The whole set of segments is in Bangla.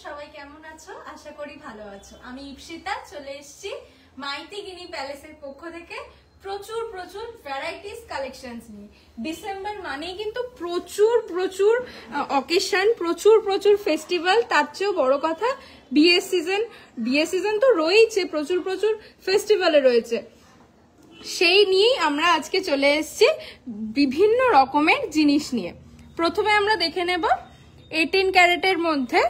সবাই কেমন আছো? আশা করি ভালো আছো। আমি ইপসিতা চলে এসেছি মাইতি গিনি প্যালেসের পক্ষ থেকে প্রচুর প্রচুর ভ্যারাইটিস কালেকশনস নিয়ে। ডিসেম্বর মানেই কিন্তু প্রচুর প্রচুর অকেশন, প্রচুর প্রচুর ফেস্টিভ্যাল, তার চেয়েও বড় কথা বিয়ে সিজন তো রয়েছে, প্রচুর প্রচুর ফেস্টিভ্যালে রয়েছে। সেই নিয়েই আমরা আজকে চলে এসেছি বিভিন্ন রকমের জিনিস নিয়ে। প্রথমে আমরা দেখে নেব 18 ক্যারেটের মধ্যে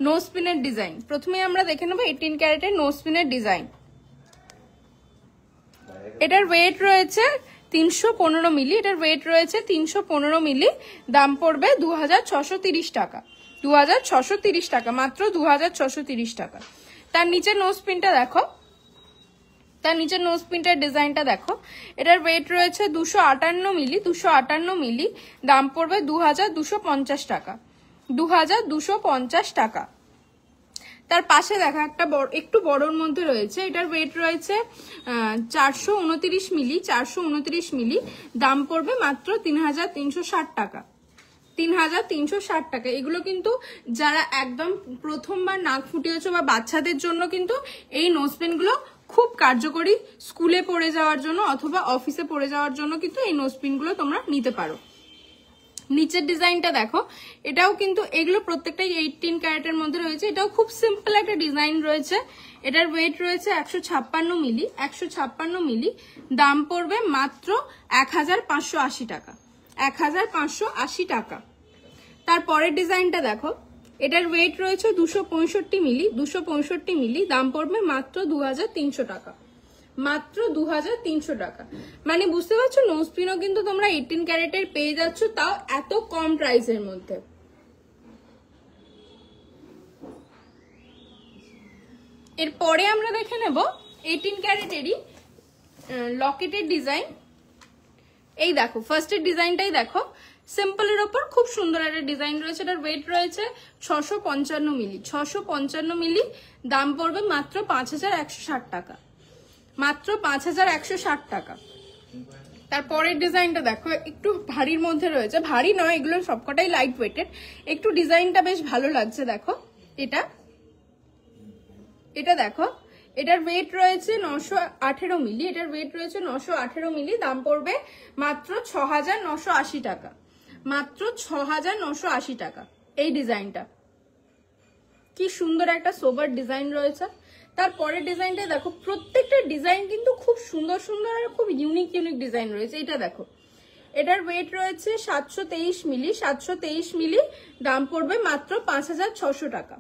নো স্পিনের ডিজাইন। প্রথমে আমরা দেখে নেব 18 ক্যারেটের নো স্পিনের ডিজাইন। এটার ওয়েট রয়েছে 315 মিলি, এটার ওয়েট রয়েছে 315 মিলি। দাম পড়বে 2630 টাকা, 2630 টাকা, মাত্র 2630 টাকা। তার নিচে নো স্পিনটা দেখো, তার নিচে নো স্পিনটার ডিজাইনটা দেখো। এটার ওয়েট রয়েছে 258 মিলি, 258 মিলি। দাম পড়বে 2250 টাকা, 2250 টাকা। তার পাশে দেখা একটা একটু বড়র মধ্যে রয়েছে, এটার ওয়েট রয়েছে 429 মিলি, 429 মিলি। দাম পড়বে মাত্র 3360 টাকা, 3360 টাকা। এগুলো কিন্তু যারা একদম প্রথমবার নাক ফুটিয়েছো বা বাচ্চাদের জন্য কিন্তু এই নোজপিন গুলো খুব কার্যকরী। স্কুলে পড়ে যাওয়ার জন্য অথবা অফিসে পড়ে যাওয়ার জন্য কিন্তু এই নোজপিন গুলো তোমরা নিতে পারো। নিচের ডিজাইনটা দেখো, এটাও কিন্তু এগুলো প্রত্যেকটাই 18 ক্যারেটের মধ্যে রয়েছে। এটাও খুব সিম্পল একটা ডিজাইন রয়েছে। এটার ওয়েট রয়েছে 156 মিলি, 156 মিলি। দাম পড়বে মাত্র 1580 টাকা, 1580 টাকা। তারপরের ডিজাইনটা দেখো, এটার ওয়েট রয়েছে 265 মিলি, 265 মিলি। দাম পড়বে মাত্র 2300 টাকা, মাত্র 2300 টাকা। মানে বুঝতে পারছো, নোজপিনও কিন্তু তোমরা 18 ক্যারেটের পেয়ে যাচ্ছ, তাও এত কম প্রাইসের মধ্যে। এরপরে আমরা দেখে নেব 18 ক্যারেটেরই লকেটের ডিজাইন। এই দেখো, ফার্স্টের ডিজাইনটাই দেখো, সিম্পলের ওপর খুব সুন্দর একটা ডিজাইন রয়েছে। এটার ওয়েট রয়েছে 655 মিলি, 655 মিলি। দাম পড়বে মাত্র 5160 টাকা, মাত্র 5160 টাকা। তারপরের ডিজাইনটা দেখো, একটু ভারীর মধ্যে রয়েছে, ভারী নয়, এগুলো সবকটাই লাইট ওয়েটেড। একটু ডিজাইনটা বেশ ভালো লাগছে। দেখো এটা, এটা দেখো, এটার ওয়েট রয়েছে 918 মিলি, এটার ওয়েট রয়েছে 918 মিলি। দাম পড়বে মাত্র 6980 টাকা, মাত্র 6980 টাকা। এই ডিজাইনটা কি সুন্দর একটা সোবার ডিজাইন রয়েছে। তারপরের ডিজাইনটা দেখো, প্রত্যেকটা ডিজাইন কিন্তু খুব সুন্দর সুন্দর আর খুব ইউনিক ইউনিক ডিজাইন রয়েছে। এটা দেখো, এটার ওয়েট রয়েছে 723 মিলি, 723 মিলি। দাম পড়বে মাত্র 5600 টাকা,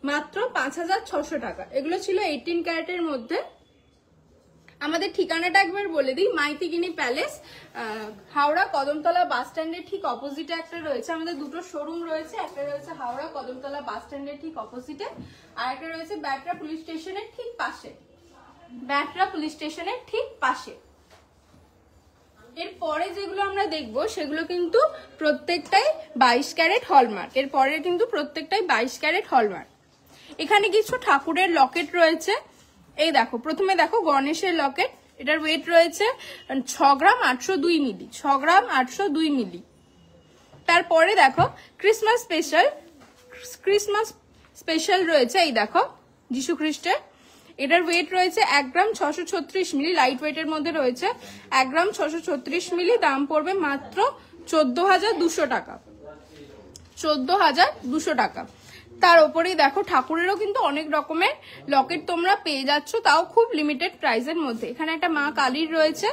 মাত্র 5600 টাকা। এগুলো ছিল 18 ক্যারেটের মধ্যে। আমাদের ঠিকানাটা একবার বলে দিই, মাইতি গিনি প্যালেস, হাওড়া কদমতলা বাস স্ট্যান্ডের ঠিক অপোজিটে একটা রয়েছে। আমাদের দুটো শোরুম রয়েছে, একটা রয়েছে হাওড়া কদমতলা বাস স্ট্যান্ডের ঠিক অপোজিটে, আর একটা রয়েছে ব্যাটরা পুলিশ স্টেশনের ঠিক পাশে, ব্যাটরা পুলিশ স্টেশনের ঠিক পাশে। এরপরে যেগুলো আমরা দেখবো সেগুলো কিন্তু প্রত্যেকটাই 22 ক্যারেট হলমার্ক। এরপরে কিন্তু প্রত্যেকটাই 22 ক্যারেট হলমার্ক। এখানে কিছু ঠাকুরের লকেট রয়েছে। এই দেখো, প্রথমে দেখো গণেশের লকেট। এটার ওয়েট রয়েছে 6 গ্রাম 802 মিলি, 6 গ্রাম 802 মিলি। তারপরে দেখো ক্রিসমাস স্পেশাল রয়েছে। এই দেখো যিশু খ্রিস্টের, এটার ওয়েট রয়েছে 1 গ্রাম 636 মিলি, লাইট ওয়েটের মধ্যে রয়েছে, 1 গ্রাম 636 মিলি। দাম পড়বে মাত্র 14200 টাকা, 14200 টাকা। তার উপরেই দেখো ঠাকুরেরও কিন্তু অনেক রকমের লকেট তোমরা পেয়ে যাচ্ছ, তাও খুব লিমিটেড প্রাইসের মধ্যে। এখানে একটা মা কালীর রয়েছে,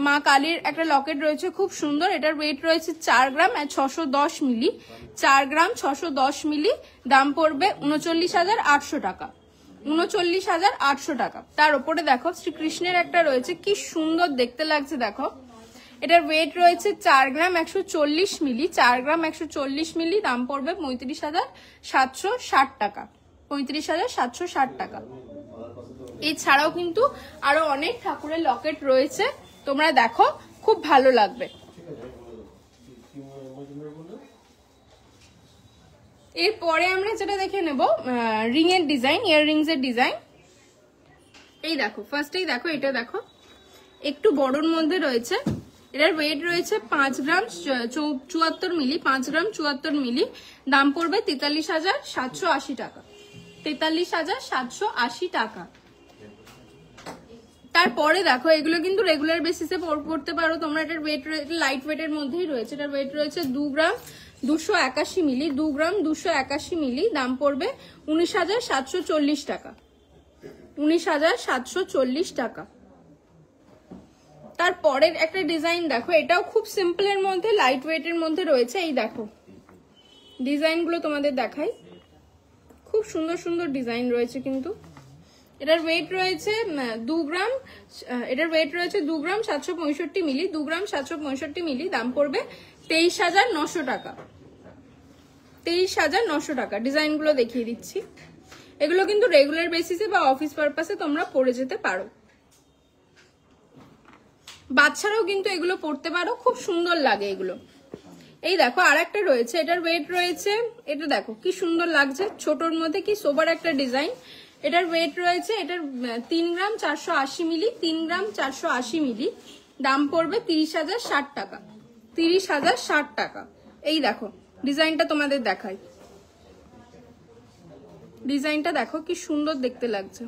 মা কালীর একটা লকেট রয়েছে খুব সুন্দর। এটার ওয়েট রয়েছে 4 গ্রাম 610 মিলি, 4 গ্রাম 610 মিলি। দাম পড়বে 39,800 টাকা, 39,800 টাকা। তার উপরে দেখো শ্রীকৃষ্ণের একটা রয়েছে, কি সুন্দর দেখতে লাগছে দেখো। এটার ওয়েট রয়েছে 4 গ্রাম 140 মিলি, 4 গ্রাম 140 মিলি। দাম পড়বে 35,760 টাকা, 35,760 টাকা। এছাড়াও কিন্তু আরো অনেক ঠাকুরের লকেট রয়েছে, তোমরা দেখো, খুব ভালো লাগবে। এরপরে আমরা যেটা দেখে নেব রিং এর ডিজাইন, ইয়াররিংস এর ডিজাইন। এই দেখো, ফার্স্টেই দেখো, এটা দেখো একটু বড়র মধ্যে রয়েছে। এটার ওয়েট রয়েছে 5 গ্রাম 74 মিলি, 5 গ্রাম 74 মিলি। দাম পড়বে 43,780 টাকা, 43,780 টাকা। তারপরে দেখো এগুলো কিন্তু রেগুলার বেসিসে পড়তে পারো তোমরা। এটার ওয়েট লাইট ওয়েটের মধ্যেই রয়েছে। এটার ওয়েট রয়েছে 2 গ্রাম 281 মিলি, 2 গ্রাম 281 মিলি। দাম পড়বে 19,740 টাকা, 19,740 টাকা। তারপরের একটা ডিজাইন দেখো, এটাও খুব সিম্পলের মধ্যে লাইট ওয়েটের মধ্যে রয়েছে। এই দেখো ডিজাইনগুলো তোমাদের দেখাই, খুব সুন্দর সুন্দর ডিজাইন রয়েছে কিন্তু। এটার ওয়েট রয়েছে 2 গ্রাম, এটার ওয়েট রয়েছে 2 গ্রাম 765 মিলি, 2 গ্রাম 765 মিলি। দাম পড়বে 23,900 টাকা, 23,900 টাকা। ডিজাইনগুলো দেখিয়ে দিচ্ছি। এগুলো কিন্তু রেগুলার বেসিসে বা অফিস পারপাসে তোমরা পরে যেতে পারো। বাচ্চারাও কিন্তু এগুলো পরতে পারো, খুব সুন্দর লাগে এগুলো। এই দেখো আর একটা রয়েছে, এটার ওয়েট রয়েছে, এটা দেখো কি সুন্দর লাগছে, ছোটর মধ্যে কি সোবার একটা ডিজাইন। এটার ওয়েট রয়েছে, এটার 3 গ্রাম 480 মিলি, 3 গ্রাম 480 মিলি। দাম পড়বে 30,060 টাকা, 30,060 টাকা। এই দেখো ডিজাইনটা তোমাদের দেখাই, ডিজাইনটা দেখো কি সুন্দর দেখতে লাগছে,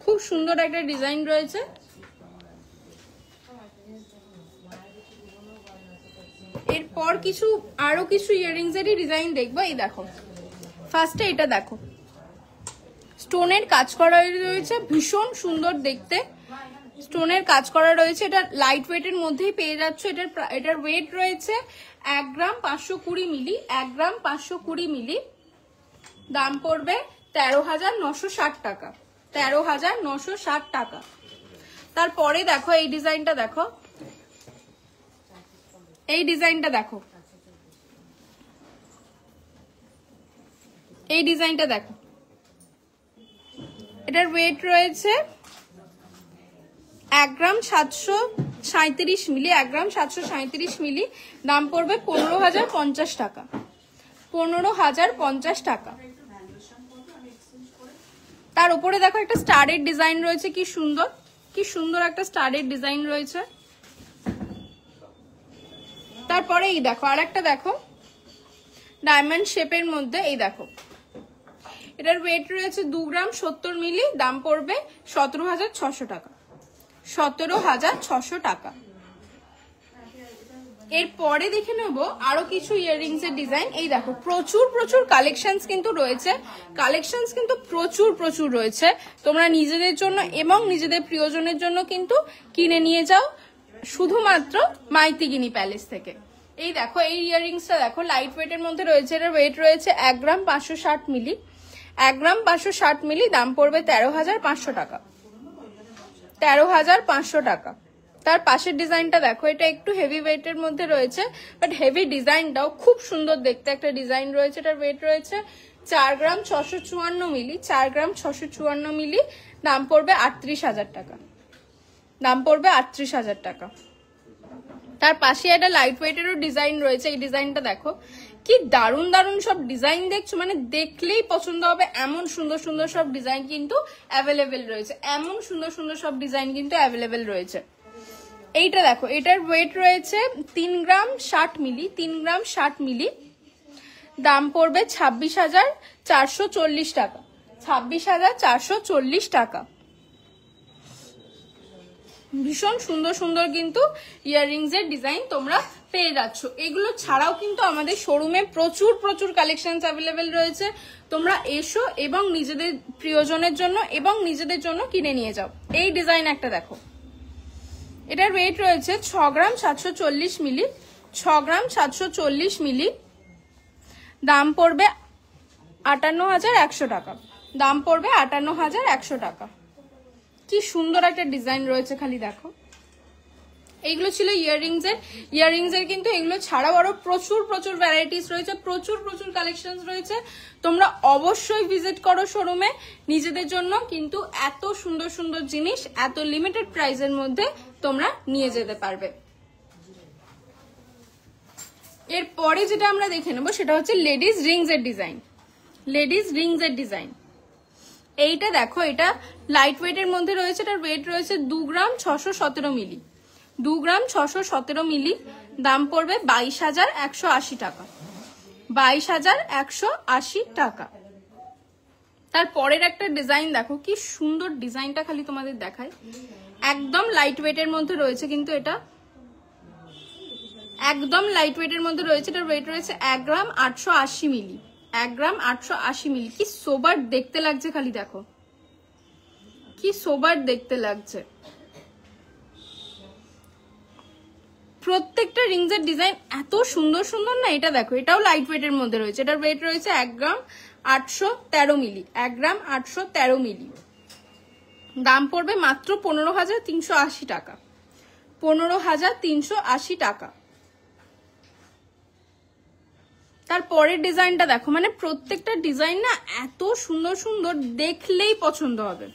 খুব সুন্দর একটা ডিজাইন রয়েছে। এরপর আরো কিছু ইয়াররিংস এরই ডিজাইন দেখবো। এই দেখো ফার্স্টে এটা দেখো, স্টোনের কাজ করা রয়েছে, ভীষণ সুন্দর দেখতে, স্টোনের কাজ করা রয়েছে। এটা লাইট ওয়েটের মধ্যেই পেয়ে যাচ্ছ। এটার ওয়েট রয়েছে 1 গ্রাম 520 মিলি, 1 গ্রাম 520 মিলি। দাম পড়বে 13,960 টাকা, 13,960 টাকা। তারপরে দেখো এই ডিজাইনটা দেখো, এই ডিজাইনটা দেখো, এই ডিজাইনটা দেখো। এটার ওয়েট রয়েছে 1 গ্রাম 737 মিলি, 1 গ্রাম 737 মিলি। দাম পড়বে 15,050 টাকা, 15,050 টাকা। তার উপরে দেখো একটা স্টারের ডিজাইন রয়েছে, কি সুন্দর, কি সুন্দর একটা স্টারের ডিজাইন রয়েছে। তারপরে এই দেখো আর একটা দেখো ডায়মন্ড শেপের মধ্যে। এই দেখো এটার ওয়েট রয়েছে 2 গ্রাম 70 মিলি। দাম পড়বে 17,600 টাকা, 17,600 টাকা। এরপরে দেখে নেবো আরো কিছু ইয়াররিংস এর ডিজাইন। এই দেখো প্রচুর প্রচুর কালেকশনস কিন্তু রয়েছে, কালেকশনস কিন্তু প্রচুর প্রচুর রয়েছে। তোমরা নিজেদের জন্য এবং নিজেদের প্রিয়জনের জন্য কিন্তু কিনে নিয়ে যাও শুধুমাত্র মাইতিগিনি প্যালেস থেকে। এই দেখো এই ইয়াররিংসটা দেখো লাইট ওয়েটের মধ্যে রয়েছে। এর ওয়েট রয়েছে 1 গ্রাম 560 মিলি, 1 গ্রাম 560 মিলি। দাম পড়বে 13,500 টাকা, 13,500 টাকা। তার পাশের ডিজাইনটা দেখো, এটা একটু হেভি ওয়েটের মধ্যে রয়েছে, বাট হেভি ডিজাইনটাও খুব সুন্দর দেখতে একটা ডিজাইন রয়েছে। এটার ওয়েট রয়েছে 4 গ্রাম 654 মিলি, 4 গ্রাম 654 মিলি। দাম পড়বে 38,000 টাকা, দাম পড়বে 38,000 টাকা। তার পাশে একটা লাইট ওয়েটেরও ডিজাইন রয়েছে। এই ডিজাইনটা দেখো কি দারুণ দারুণ সব ডিজাইন দেখছো, মানে দেখলেই পছন্দ হবে এমন সুন্দর সুন্দর সব ডিজাইন কিন্তু অ্যাভেলেবেল রয়েছে, এমন সুন্দর সুন্দর সব ডিজাইন কিন্তু অ্যাভেলেবেল রয়েছে। এইটা দেখো এটার ওয়েট রয়েছে 3 গ্রাম 60 মিলি, 3 গ্রাম 60 মিলি। দাম পড়বে 26,440 টাকা, 26,440 টাকা। ভীষণ সুন্দর সুন্দর কিন্তু ইয়াররিংস এর ডিজাইন তোমরা পেয়ে যাচ্ছ। এগুলো ছাড়াও কিন্তু আমাদের শোরুমে প্রচুর প্রচুর কালেকশনস অ্যাভেলেবেল রয়েছে। তোমরা এসো এবং নিজেদের প্রিয়জনের জন্য এবং নিজেদের জন্য কিনে নিয়ে যাও। এই ডিজাইন একটা দেখো, এটার ওয়েট রয়েছে 6 গ্রাম 740 মিলি, 6 গ্রাম 740 মিলি। দাম পড়বে 58,100 টাকা, দাম পড়বে 58,100 টাকা। কি সুন্দর একটা ডিজাইন রয়েছে খালি দেখো। এইগুলো ছিল ইয়াররিংস এর কিন্তু এগুলো ছাড়াও আরো প্রচুর প্রচুর ভ্যারাইটিস রয়েছে, প্রচুর প্রচুর কালেকশনস রয়েছে। তোমরা অবশ্যই ভিজিট করো শোরুমে নিজেদের জন্য, কিন্তু এত সুন্দর সুন্দর জিনিস এত লিমিটেড প্রাইসের মধ্যে তোমরা নিয়ে যেতে পারবে। এরপরে যেটা আমরা দেখে নেবো সেটা হচ্ছে লেডিস রিংস এর ডিজাইন, লেডিস রিংস এর ডিজাইন। এইটা দেখো এটা লাইট ওয়েটের মধ্যে রয়েছে, এটার ওয়েট রয়েছে 2 গ্রাম 617 মিলি, 2 গ্রাম 617 মিলি, দাম পড়বে 22,180 টাকা, 22,180 টাকা। তারপরের একটা ডিজাইন দেখো, কি সুন্দর ডিজাইনটা খালি তোমাদের দেখায়, একদম লাইট ওয়েটের মধ্যে রয়েছে, কিন্তু এটা একদম লাইট ওয়েটের মধ্যে রয়েছে, এটার ওয়েট রয়েছে 1 গ্রাম 880 মিলি, 1 গ্রাম 880 মিলি। কি সোবার দেখতে লাগছে খালি দেখো, কি সোবার দেখতে লাগছে। প্রত্যেকটা রিংস এর ডিজাইন এত সুন্দর সুন্দর না। এটা দেখো, এটাও লাইট ওয়েটের মধ্যে রয়েছে, এটার ওয়েট রয়েছে 1 গ্রাম 813 মিলি, 1 গ্রাম 813 মিলি, দাম পড়বে মাত্র 15,380 টাকা, 15,380 টাকা। তারপরের ডিজাইনটা দেখো, মানে প্রত্যেকটা ডিজাইন না এত সুন্দর সুন্দর, দেখলেই পছন্দ হবে।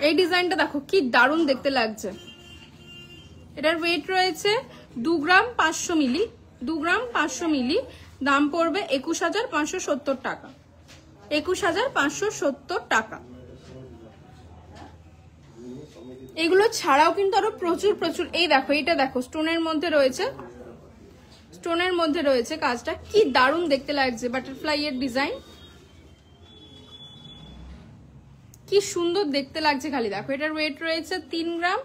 এই ডিজাইনটা দেখো, কি দারুণ দেখতে লাগছে। এটার ওয়েট রয়েছে 2 গ্রাম 500 মিলি, 2 গ্রাম 500 মিলি, দাম পড়বে 21,570 টাকা, 21,570 টাকা। এগুলো ছাড়াও কিন্তু আরো প্রচুর প্রচুর, এই দেখো, এটা দেখো, স্টোনের মধ্যে রয়েছে, স্টোনের মধ্যে রয়েছে কাজটা, কি দারুণ দেখতে লাগছে। বাটারফ্লাই এর ডিজাইন, কি সুন্দর দেখতে লাগছে খালি দেখো। এটার ওয়েট রয়েছে 3 গ্রাম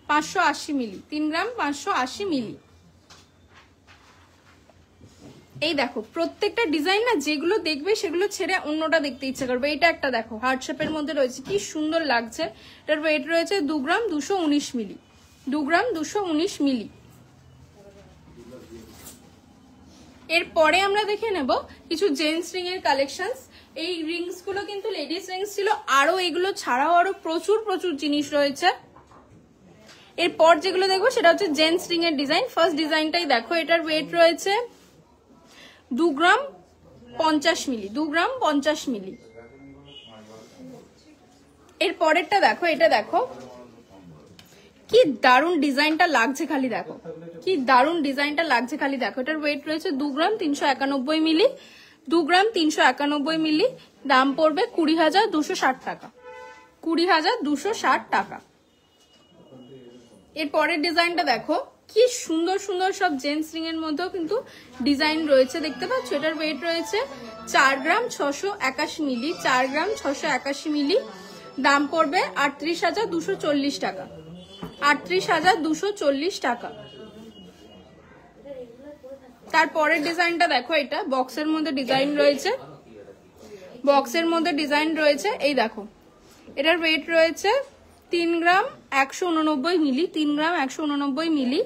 580 মিলি, 3 গ্রাম 580 মিলি। এই দেখো, প্রত্যেকটা ডিজাইন না যেগুলো দেখবে সেগুলো ছেড়ে অন্যটা দেখতে ইচ্ছা করবে। এটা একটা দেখো, হার্ট শেপের মধ্যে রয়েছে, কি সুন্দর লাগছে। এটার ওয়েট রয়েছে 2 গ্রাম 219 মিলি, 2 গ্রাম 219 মিলি। এরপরে আমরা দেখে নেব কিছু জেন্টস রিং এর কালেকশনস। এই রিংস গুলো কিন্তু লেডিস রিংস ছিল, আরো এগুলো ছাড়াও আরো প্রচুর প্রচুর জিনিস রয়েছে। এরপর যেগুলো দেখবো সেটা হচ্ছে জেন্টস রিং এর ডিজাইন। ফার্স্ট ডিজাইনটাই দেখো, এটার ওয়েট রয়েছে 2 গ্রাম 50 মিলি, 2 গ্রাম 50 মিলি। এর পরেরটা দেখো, এটা দেখো, কি দারুণ ডিজাইনটা লাগছে খালি দেখো, কি দারুণ ডিজাইনটা লাগছে খালি দেখো। এটার ওয়েট রয়েছে 2 গ্রাম 391 মিলি, 2 গ্রাম 391 মিলি, দাম পড়বে 20,260 টাকা, 20,260 টাকা। এর পরের ডিজাইনটা দেখো, কি সুন্দর সুন্দর সব জেন্টস রিং এর মধ্যেও কিন্তু ডিজাইন রয়েছে, দেখতে পাচ্ছ। এটার ওয়েট রয়েছে 4 গ্রাম 681 মিলি, 4 গ্রাম 681 মিলি, দাম পড়বে 38,240 টাকা, 38,240 টাকা। তারপরের ডিজাইনটা দেখো, এটা বক্সের মধ্যে ডিজাইন রয়েছে, বক্সের মধ্যে ডিজাইন রয়েছে। এই দেখো, এটার ওয়েট রয়েছে 3 গ্রাম 189 মিলি, 3 গ্রাম 189 মিলি,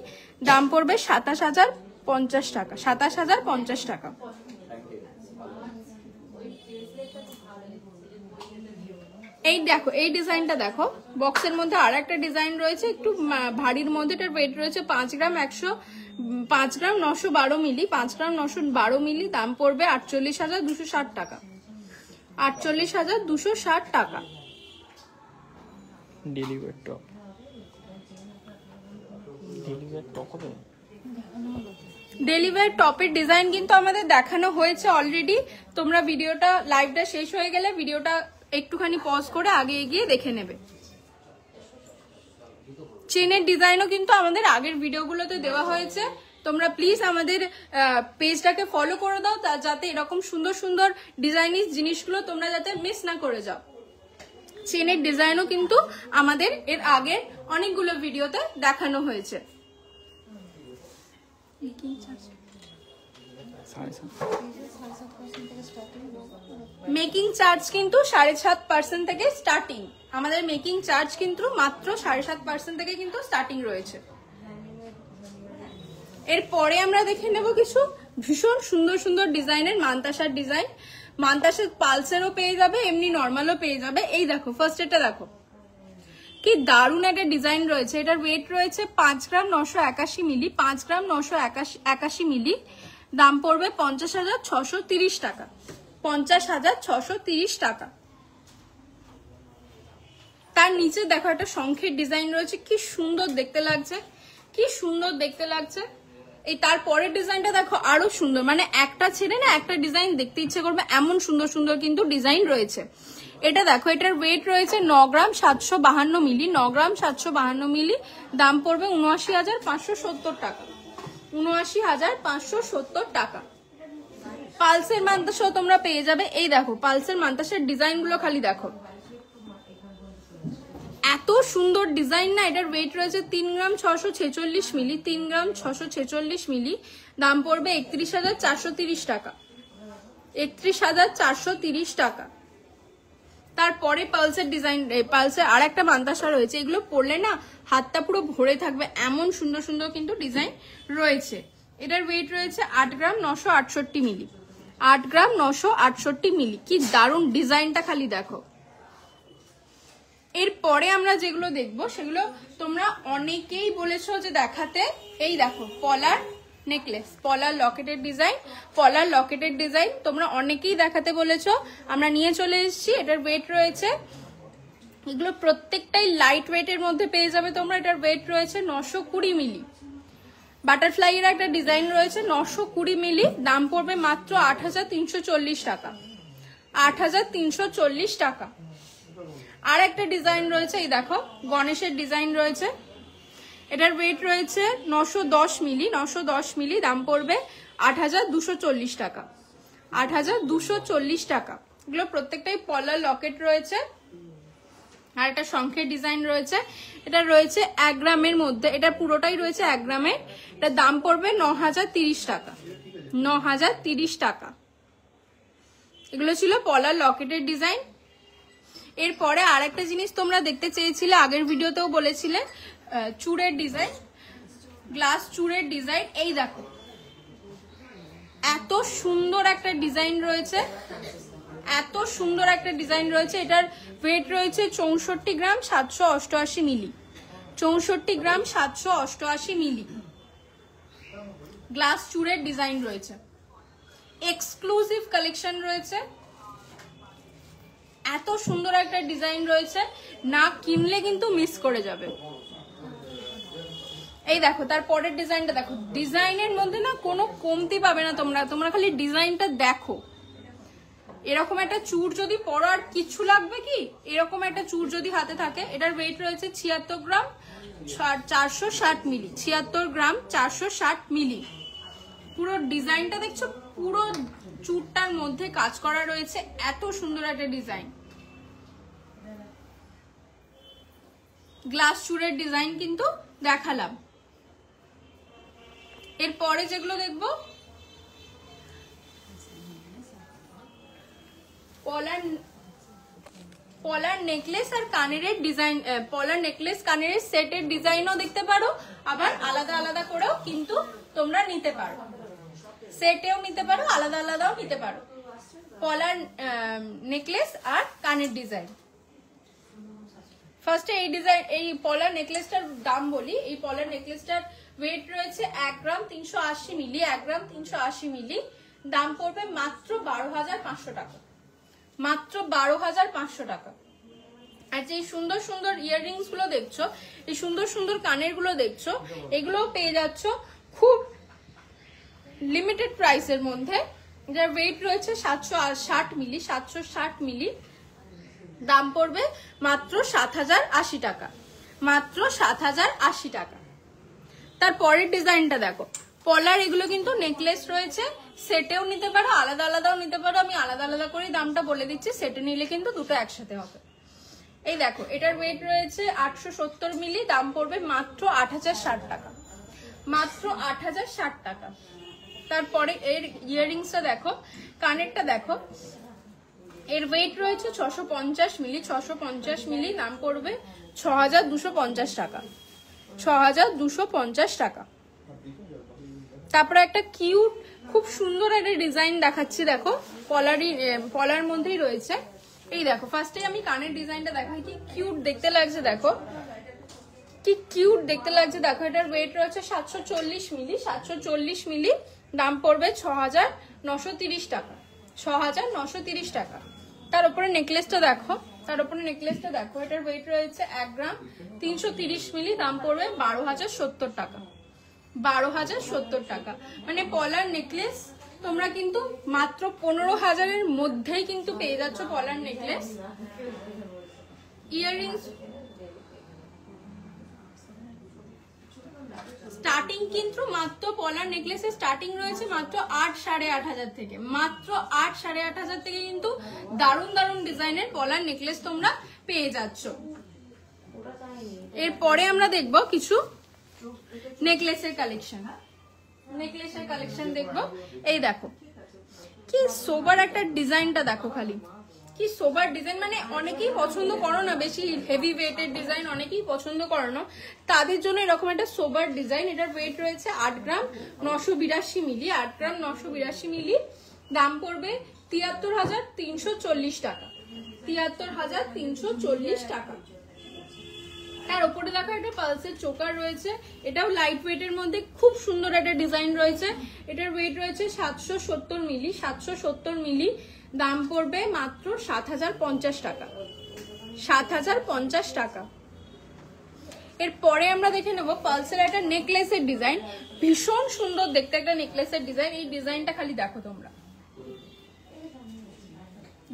দাম পড়বে 27,050 টাকা, 27,050 টাকা। এই দেখো, এই ডিজাইনটা দেখো, বক্সের মধ্যে আর একটা ডিজাইন রয়েছে একটু ভারীর মধ্যে। এটার ওয়েট রয়েছে 5 গ্রাম 912 মিলি, 5 গ্রাম 912 মিলি, দাম পড়বে 48,260 টাকা, 48,260 টাকা। ডেলিভার টপ, ডেলিভার টপ হবে, ডেলিভার টপের ডিজাইন কিন্তু আমাদের দেখানো হয়েছে অলরেডি। তোমরা ভিডিওটা, লাইভটা শেষ হয়ে গেলে ভিডিওটা একটুখানি পজ করে আগে এগিয়ে দেখে নেবে। চেনের ডিজাইনও কিন্তু আমাদের আগের ভিডিওগুলোতে দেওয়া হয়েছে, তোমরা প্লিজ আমাদের পেজটাকে ফলো করে দাও, যাতে এরকম সুন্দর সুন্দর ডিজাইনিস জিনিসগুলো তোমরা যাতে মিস না করে যাও। চেনের ডিজাইনও কিন্তু আমাদের এর আগে অনেকগুলো ভিডিওতে দেখানো হয়েছে। মেকিং চার্জ কিন্তু 7.5% থেকে স্টার্টিং, আমাদের মেকিং চার্জ কিন্তু মাত্র 7.5% থেকে কিন্তু স্টার্টিং রয়েছে। এরপরে আমরা দেখে নেব কিছু ভীষণ সুন্দর সুন্দর ডিজাইনের মানতাসার ডিজাইন। মানতাসার পালসেরও পেয়ে যাবে, এমনি নর্মালও পেয়ে যাবে। এই দেখো, ফার্স্ট এটা দেখো, কি দারুণ একটা ডিজাইন রয়েছে। এটার ওয়েট রয়েছে 5 গ্রাম 981 মিলি, 5 গ্রাম 981 মিলি, দাম পড়বে 50,630 টাকা, 50,630 টাকা। তার নিচে দেখো একটা শঙ্খের ডিজাইন রয়েছে, কি সুন্দর দেখতে লাগছে, কি সুন্দর দেখতে লাগছে। এই তারপরের ডিজাইনটা দেখো, আরো সুন্দর, মানে একটা ছেড়ে না একটা ডিজাইন দেখতে ইচ্ছে করবে, এমন সুন্দর সুন্দর কিন্তু ডিজাইন রয়েছে। এটা দেখো, এটার ওয়েট রয়েছে 9 গ্রাম 752 মিলি, 9 গ্রাম 752 মিলি, দাম পড়বে ৭৯,৫৭০ টাকা, ৭৯,৫৭০ টাকা। পালসের মান্তাসাও তোমরা পেয়ে যাবে। এই দেখো পালসের মান্তাসার ডিজাইন গুলো খালি দেখো, এত সুন্দর ডিজাইন না। এটার ওয়েট রয়েছে 3 গ্রাম 646 মিলি, 3 গ্রাম 646 মিলি, দাম পড়বে ৩১,৪৩০ টাকা, ৩১,৪৩০ টাকা। তারপরে পালসের ডিজাইন, পালসের আর একটা মান্তাসা রয়েছে, এগুলো পরলে না হাতটা পুরো ভরে থাকবে, এমন সুন্দর সুন্দর কিন্তু ডিজাইন রয়েছে। এটার ওয়েট রয়েছে 8 গ্রাম 968 মিলি, 8 গ্রাম 968 মিলি। কি দারুণ ডিজাইনটা খালি দেখো। এরপরে আমরা যেগুলো দেখবো সেগুলো তোমরা অনেকেই বলেছো যে দেখাতে। এই দেখো পলার নেকলেস, পলার লকেটের ডিজাইন, পলার লকেটের ডিজাইন তোমরা অনেকেই দেখাতে বলেছো, আমরা নিয়ে চলে এসেছি। এটার ওয়েট রয়েছে, এগুলো প্রত্যেকটাই লাইট ওয়েটের মধ্যে পেয়ে যাবে তোমরা। এটার ওয়েট রয়েছে 920 মিলি। বাটারফ্লাই এর একটা ডিজাইন রয়েছে 920 মিলি, দাম পড়বে মাত্র ৮,৩৪০ টাকা, ৮,৩৪০ টাকা। আর একটা ডিজাইন রয়েছে, এই দেখো গণেশের ডিজাইন রয়েছে, এটার ওয়েট রয়েছে 910 মিলি, 910 মিলি, দাম পড়বে ৮,২৪০ টাকা, ৮,২৪০ টাকা। এগুলো প্রত্যেকটাই পলার লকেট রয়েছে। আর একটা শঙ্খের ডিজাইন রয়েছে, এটা রয়েছে 1 গ্রামের মধ্যে, এটা পুরোটাই রয়েছে 1 গ্রামের। এটার দাম পড়বে ৯,০৩০ টাকা, ৯,০৩০ টাকা। এগুলো ছিল পলার লকেটের ডিজাইন। এরপরে আর একটা জিনিস তোমরা দেখতে চেয়েছিলে, আগের ভিডিওতেও বলেছিলে, চূড়ের ডিজাইন, গ্লাস চূড়ের ডিজাইন। এই দেখো এত সুন্দর একটা ডিজাইন রয়েছে, এত সুন্দর একটা ডিজাইন রয়েছে। এটার ওয়েট রয়েছে 64 গ্রাম 788 মিলি, 64 গ্রাম 788 মিলি। গ্লাস চূড়ের ডিজাইন রয়েছে, এক্সক্লুসিভ কালেকশন রয়েছে, এত সুন্দর একটা ডিজাইন রয়েছে, না কিনলে কিন্তু মিস করে যাবে। এই দেখো তারপরের ডিজাইনটা দেখো, ডিজাইনের মধ্যে না কোনো কমতি পাবে না তোমরা, তোমরা খালি ডিজাইনটা দেখো। এরকম একটা চূড় যদি পরো আর কিছু লাগবে কি, এরকম একটা চূড় যদি হাতে থাকে। এটার ওয়েট রয়েছে 76 গ্রাম 460 মিলি, 76 গ্রাম 460 মিলি। পুরো ডিজাইনটা দেখছো, পুরো চূড়টার মধ্যে কাজ করা রয়েছে, এত সুন্দর একটা ডিজাইন। গ্লাস চূড়ের ডিজাইন কিন্তু দেখালাম। এরপরে যেগুলো দেখবো, পলার নেকলেস আর কানের ডিজাইন, পলার নেকলেস কানের সেটের ডিজাইনও দেখতে পারো, আবার আলাদা আলাদা করেও কিন্তু তোমরা নিতে পারো, সেটেও নিতে পারো, আলাদা আলাদাও নিতে পারো। পলার নেকলেস আর কানের ডিজাইন। ফার্স্টে এই ডিজাইন, এই পলার নেকলেসটার দাম বলি। এই পলার নেকলেসটার ওয়েট রয়েছে 1 গ্রাম 380 মিলি, 1 গ্রাম 380 মিলি, দাম পড়বে মাত্র 12,500 টাকা, মাত্র 12,500 টাকা। আর যে সুন্দর সুন্দর ইয়াররিংস গুলো দেখছো, এই সুন্দর সুন্দর কানের গুলো দেখছো, এগুলো পেয়ে যাচ্ছ খুব লিমিটেড প্রাইসের মধ্যে। যার ওয়েট রয়েছে 760 মিলি, 760 মিলি, দাম পড়বে মাত্র 7,080 টাকা, মাত্র 7,080 টাকা। তারপরের ডিজাইনটা দেখো, পলার এগুলো কিন্তু নেকলেস রয়েছে, সেটেও নিতে পারো, আলাদা আলাদাও নিতে পারো। আমি আলাদা আলাদা করে দামটা বলে দিচ্ছি, সেটে নিলে কিন্তু দুটো একসাথে হবে। এই দেখো এটার ওয়েট রয়েছে 870 মিলি, দাম পড়বে মাত্র 8,060 টাকা, মাত্র 8,060 টাকা। তারপরে এর ইয়াররিংসটা দেখো, কানেরটা দেখো, এর ওয়েট রয়েছে 650 মিলি, 650 মিলি, দাম পড়বে 6,250 টাকা, 6,250 টাকা। তারপরে একটা কিউট খুব সুন্দর একটা ডিজাইন দেখাচ্ছি, দেখো পলার মধ্যেই রয়েছে। এই দেখো ফার্স্টে আমি কানের ডিজাইনটা দেখাই, কি কিউট দেখতে লাগছে, দেখো কি কিউট দেখতে লাগছে। দেখো এটার ওয়েট রয়েছে 740 মিলি, 740 মিলি, দাম পড়বে 6,930 টাকা, 6,930 টাকা। তার উপরে নেকলেসটা দেখো, তার উপরে নেকলেসটা দেখো, এটার ওয়েট রয়েছে 1 গ্রাম 330 মিলি, দাম পড়বে 12,070 টাকা, 12,070 টাকা। মানে পলার নেকলেস তোমরা কিন্তু মাত্র 15,000-এর মধ্যেই কিন্তু পেয়ে যাচ্ছ পলার নেকলেস। ইয়াররিংস স্টার্টিং কিন্তু মাত্র পলার নেকলেসের স্টার্টিং রয়েছে মাত্র 8,500 থেকে, মাত্র 8,500 থেকে কিন্তু দারুণ দারুণ ডিজাইনের পলার নেকলেস তোমরা পেয়ে যাচ্ছ। এরপরে আমরা দেখব কিছু নেকলেসের কালেকশন। নেকলেসের কালেকশন দেখবো। এই দেখো কি সোবার একটা ডিজাইনটা দেখো, খালি কি সোবার ডিজাইন, মানে অনেকেই পছন্দ করো না বেশি হেভি ওয়েটের ডিজাইন, অনেকেই পছন্দ করো না, তাদের জন্য এরকম একটা সোবার ডিজাইন। এটার ওয়েট রয়েছে 8 গ্রাম 982 মিলি, 8 গ্রাম 982 মিলি। দাম পড়বে 73,340 টাকা, 73,340 টাকা। তার উপরে দেখো একটা পালসের চোকার রয়েছে, এটাও লাইট ওয়েটের মধ্যে খুব সুন্দর একটা ডিজাইন রয়েছে। এটার ওয়েট রয়েছে 770 মিলি, 770 মিলি। দাম পড়বে মাত্র 7,050 টাকা, 7,050 টাকা। এরপরে আমরা দেখে নেব পালসের একটা নেকলেসের ডিজাইন, ভীষণ সুন্দর দেখতে একটা নেকলেসের ডিজাইন। এই ডিজাইনটা খালি দেখো তোমরা,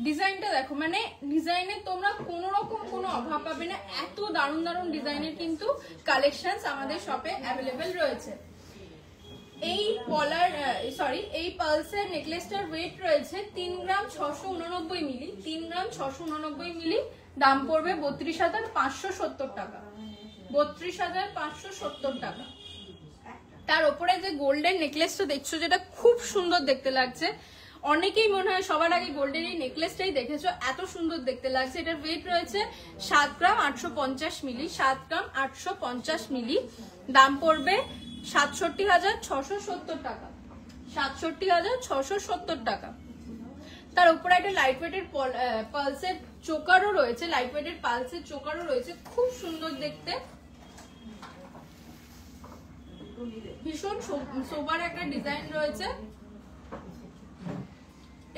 ডিজাইনটা দেখো, মানে ডিজাইনের তোমরা কোনো রকম কোনো অভাব পাবে না, এত দারুণ দারুণ ডিজাইনের কিন্তু কালেকশনস আমাদের শপে অ্যাভেলেবেল রয়েছে। এই পলার এই পালসের নেকলেসটার ওয়েট রয়েছে 3 গ্রাম 689 মিলি, 3 গ্রাম 689 মিলি। দাম পড়বে 32,570 টাকা, 32,570 টাকা। তার উপরে যে গোল্ডেন নেকলেসটা দেখছো, যেটা খুব সুন্দর দেখতে লাগছে, অনেকেই মনে হয় সবার আগে গোল্ডেন এই নেকলেসটাই দেখেছো, এত সুন্দর দেখতে লাগছে। এটার ওয়েট রয়েছে 7 গ্রাম 850 মিলি, 7 গ্রাম 850 মিলি। দাম পড়বে 67,670 টাকা, 67,670 টাকা। তার উপরে একটা লাইট ওয়েটের পালসের চোকারও রয়েছে, লাইট ওয়েটের পালসের চোকারও রয়েছে, খুব সুন্দর দেখতে, ভীষণ সোবার একটা ডিজাইন রয়েছে।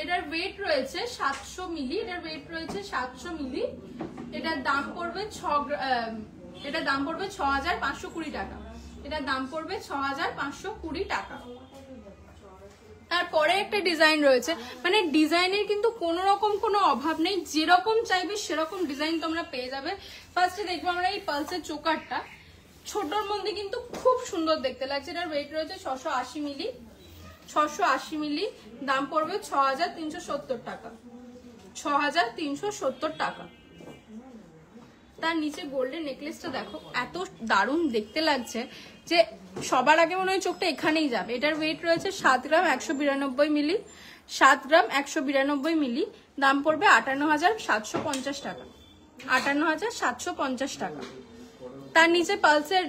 এটার ওয়েট রয়েছে 700 মিলি, এটার ওয়েট রয়েছে 700 মিলি। এটার দাম পড়বে 6,520 টাকা, এটার দাম পড়বে 6,520 টাকা। তারপরে একটা ডিজাইন রয়েছে, মানে ডিজাইনের কিন্তু কোনো রকম কোনো অভাব নেই, যেরকম চাইবে সেরকম ডিজাইন তোমরা পেয়ে যাবে। ফার্স্টে দেখবো আমরা এই পালসের চোকারটা, ছোটর মধ্যে কিন্তু খুব সুন্দর দেখতে লাগছে। এটার ওয়েট রয়েছে 680 মিলি, 680 মিলি। দাম পড়বে 6,370 টাকা, 6,370 টাকা। তার নিচে গোল্ডেন নেকলেসটা দেখো, এত দারুণ দেখতে লাগছে যে সবার আগে মনে হয় চোখটা এখানেই যাবে। এটার ওয়েট রয়েছে 7 গ্রাম 192 মিলি, 7 গ্রাম 192 মিলি। দাম পড়বে 58,750 টাকা, 58,750 টাকা। তার নিচে পালসের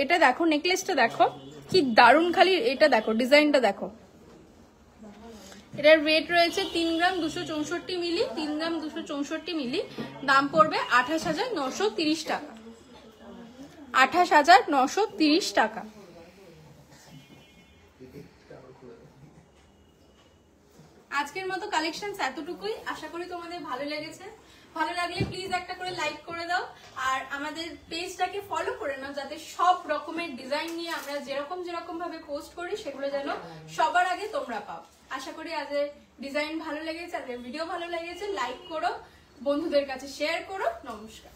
এটা দেখো, নেকলেসটা দেখো কি দারুণ, খালি এটা দেখো, ডিজাইনটা দেখো। এটার ওয়েট রয়েছে 3 গ্রাম 264 মিলি, 3 গ্রাম 264 মিলি। দাম পড়বে 28,930 টাকা, 28,930 টাকা। আজকের মতো কালেকশন এতটুকুই, আশা করি তোমাদের ভালো লেগেছে। ভালো লাগলে প্লিজ একটা করে লাইক করে দাও, আর আমাদের পেজটাকে ফলো করে নাও, যাতে সব রকমের ডিজাইন নিয়ে আমরা যেরকম ভাবে পোস্ট করি সেগুলো যেন সবার আগে তোমরা পাও। আশা করি আজকের ডিজাইন ভালো লেগেছে, আজকের ভিডিও ভালো লেগেছে। লাইক করো, বন্ধুদের কাছে শেয়ার করো। নমস্কার।